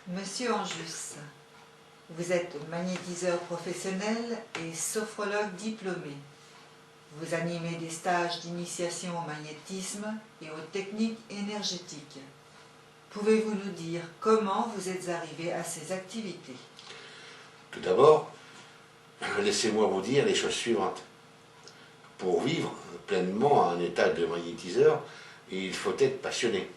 Monsieur Anjus, vous êtes magnétiseur professionnel et sophrologue diplômé. Vous animez des stages d'initiation au magnétisme et aux techniques énergétiques. Pouvez-vous nous dire comment vous êtes arrivé à ces activités? Tout d'abord, laissez-moi vous dire les choses suivantes. Pour vivre pleinement un état de magnétiseur, il faut être passionné.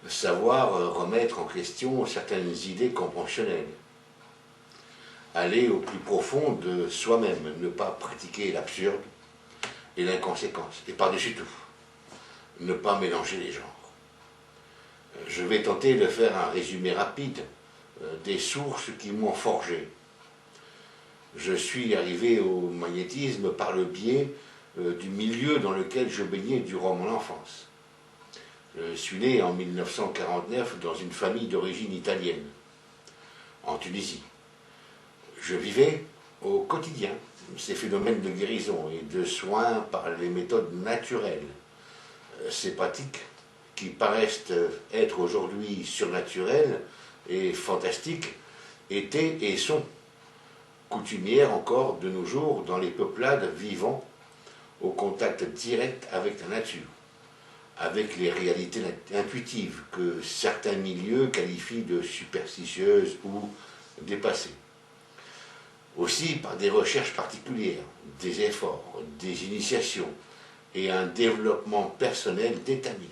Savoir remettre en question certaines idées conventionnelles. Aller au plus profond de soi-même, ne pas pratiquer l'absurde et l'inconséquence. Et par-dessus tout, ne pas mélanger les genres. Je vais tenter de faire un résumé rapide des sources qui m'ont forgé. Je suis arrivé au magnétisme par le biais du milieu dans lequel je baignais durant mon enfance. Je suis né en 1949 dans une famille d'origine italienne, en Tunisie. Je vivais au quotidien ces phénomènes de guérison et de soins par les méthodes naturelles. Ces pratiques qui paraissent être aujourd'hui surnaturelles et fantastiques étaient et sont coutumières encore de nos jours dans les peuplades vivant au contact direct avec la nature, avec les réalités intuitives que certains milieux qualifient de superstitieuses ou dépassées. Aussi par des recherches particulières, des efforts, des initiations et un développement personnel déterminant.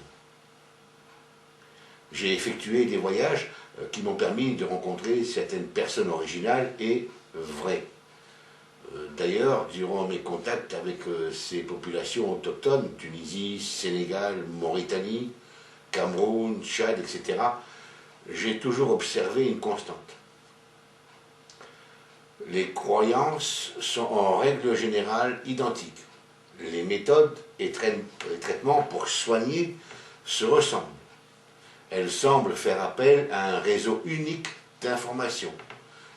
J'ai effectué des voyages qui m'ont permis de rencontrer certaines personnes originales et vraies. D'ailleurs, durant mes contacts avec ces populations autochtones, Tunisie, Sénégal, Mauritanie, Cameroun, Tchad, etc., j'ai toujours observé une constante. Les croyances sont en règle générale identiques. Les méthodes et traitements pour soigner se ressemblent. Elles semblent faire appel à un réseau unique d'informations,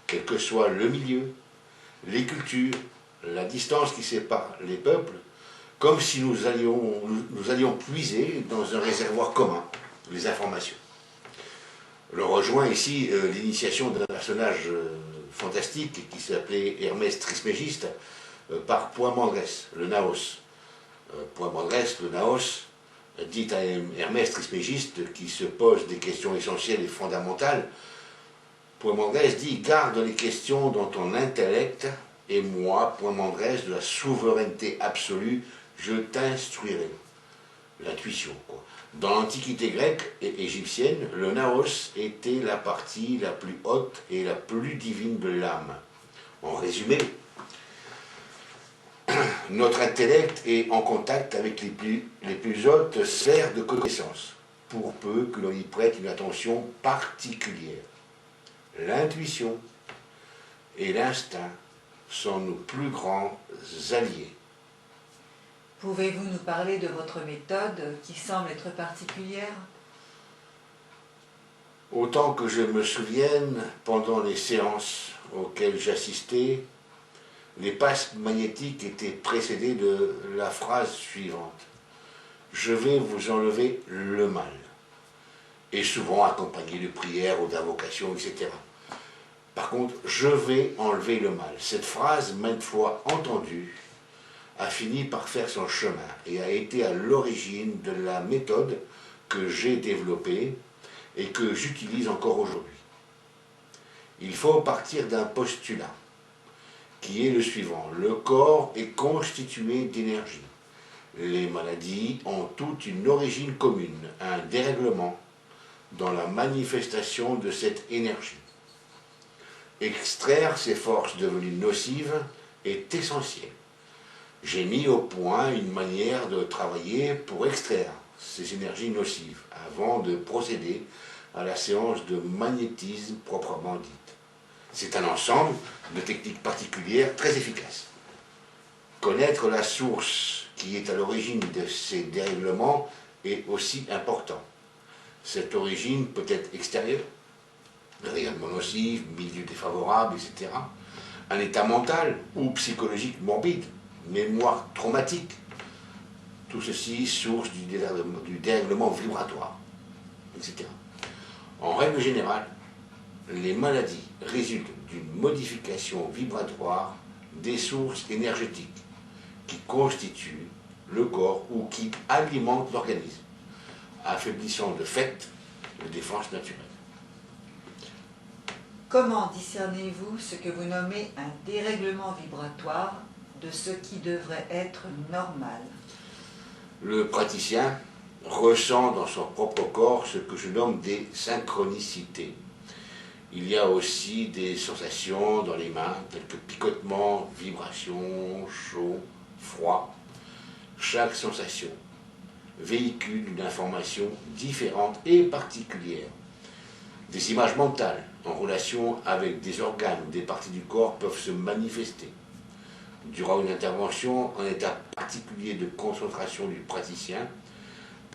quel que soit le milieu, les cultures, la distance qui sépare les peuples, comme si nous allions puiser dans un réservoir commun les informations. Le rejoint ici l'initiation d'un personnage fantastique qui s'appelait Hermès Trismégiste par Poimandrès, le Naos. Poimandrès, le Naos, dit à Hermès Trismégiste qui se pose des questions essentielles et fondamentales. Poimandrès dit « Garde les questions dans ton intellect, et moi, Poimandrès, de la souveraineté absolue, je t'instruirai. » L'intuition, quoi. Dans l'Antiquité grecque et égyptienne, le Naos était la partie la plus haute et la plus divine de l'âme. En résumé, notre intellect est en contact avec les plus hautes sphères de connaissance, pour peu que l'on y prête une attention particulière. L'intuition et l'instinct sont nos plus grands alliés. Pouvez-vous nous parler de votre méthode qui semble être particulière? Autant que je me souvienne, pendant les séances auxquelles j'assistais, les passes magnétiques étaient précédées de la phrase suivante. « Je vais vous enlever le mal », et souvent accompagné de prières ou d'invocations, etc. Par contre, « je vais enlever le mal », cette phrase, maintes fois entendue, a fini par faire son chemin et a été à l'origine de la méthode que j'ai développée et que j'utilise encore aujourd'hui. Il faut partir d'un postulat qui est le suivant. Le corps est constitué d'énergie. Les maladies ont toutes une origine commune, un dérèglement dans la manifestation de cette énergie. Extraire ces forces devenues nocives est essentiel. J'ai mis au point une manière de travailler pour extraire ces énergies nocives avant de procéder à la séance de magnétisme proprement dite. C'est un ensemble de techniques particulières très efficaces. Connaître la source qui est à l'origine de ces dérèglements est aussi important. Cette origine peut être extérieure, rayonnement nocif, milieu défavorable, etc. Un état mental ou psychologique morbide, mémoire traumatique, tout ceci source du dérèglement vibratoire, etc. En règle générale, les maladies résultent d'une modification vibratoire des sources énergétiques qui constituent le corps ou qui alimentent l'organisme, affaiblissant de fait les défenses naturelles. Comment discernez-vous ce que vous nommez un dérèglement vibratoire de ce qui devrait être normal? Le praticien ressent dans son propre corps ce que je nomme des synchronicités. Il y a aussi des sensations dans les mains, telles que picotement, vibration, chaud, froid. Chaque sensation véhicule une information différente et particulière. Des images mentales en relation avec des organes ou des parties du corps peuvent se manifester. Durant une intervention, un état particulier de concentration du praticien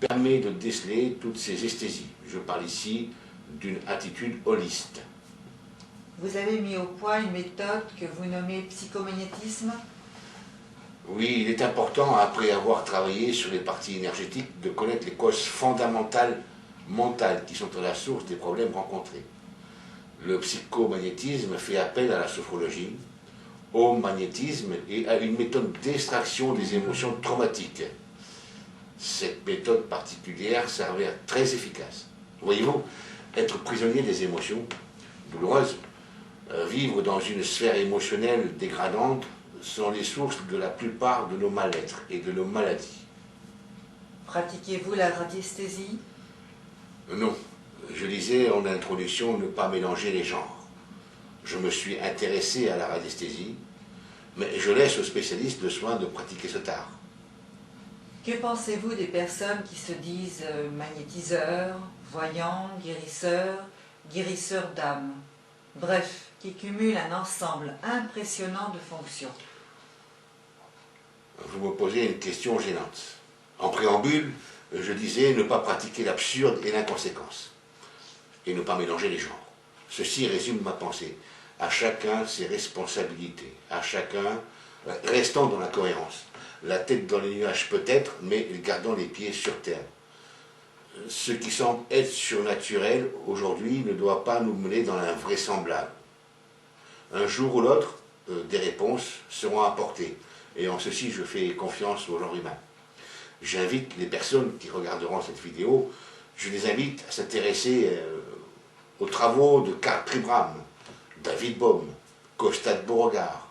permet de déceler toutes ces esthésies. Je parle ici d'une attitude holiste. Vous avez mis au point une méthode que vous nommez psychomagnétisme. Oui, il est important, après avoir travaillé sur les parties énergétiques, de connaître les causes fondamentales mentales qui sont à la source des problèmes rencontrés. Le psychomagnétisme fait appel à la sophrologie, au magnétisme et à une méthode d'extraction des émotions traumatiques. Cette méthode particulière s'avère très efficace. Voyez-vous, être prisonnier des émotions douloureuses, vivre dans une sphère émotionnelle dégradante sont les sources de la plupart de nos mal-être et de nos maladies. Pratiquez-vous la radiesthésie? Non, je disais en introduction ne pas mélanger les genres. Je me suis intéressé à la radiesthésie, mais je laisse aux spécialistes le soin de pratiquer cet art. Que pensez-vous des personnes qui se disent magnétiseurs, voyants, guérisseurs d'âme? Bref, qui cumulent un ensemble impressionnant de fonctions. Vous me posez une question gênante. En préambule, je disais ne pas pratiquer l'absurde et l'inconséquence, et ne pas mélanger les genres. Ceci résume ma pensée. À chacun ses responsabilités, à chacun, restant dans la cohérence. La tête dans les nuages peut-être, mais gardant les pieds sur terre. Ce qui semble être surnaturel aujourd'hui ne doit pas nous mener dans l'invraisemblable. Un jour ou l'autre, des réponses seront apportées. Et en ceci, je fais confiance au genre humain. J'invite les personnes qui regarderont cette vidéo, je les invite à s'intéresser aux travaux de Karl Pribram, David Bohm, Costa de Beauregard,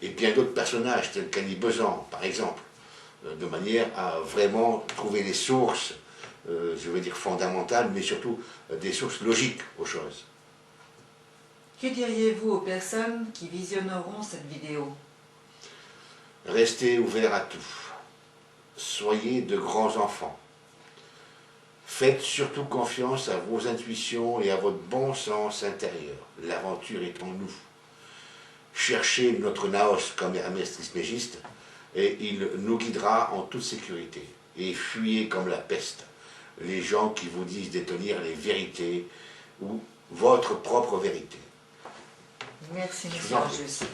et bien d'autres personnages tels qu'Annie Besant, par exemple, de manière à vraiment trouver les sources, je veux dire fondamentales, mais surtout des sources logiques aux choses. Que diriez-vous aux personnes qui visionneront cette vidéo? Restez ouverts à tout. Soyez de grands enfants. Faites surtout confiance à vos intuitions et à votre bon sens intérieur. L'aventure est en nous. Cherchez notre Naos comme Hermès Trismégiste et il nous guidera en toute sécurité. Et fuyez comme la peste les gens qui vous disent détenir les vérités ou votre propre vérité. Merci, M. Arjus.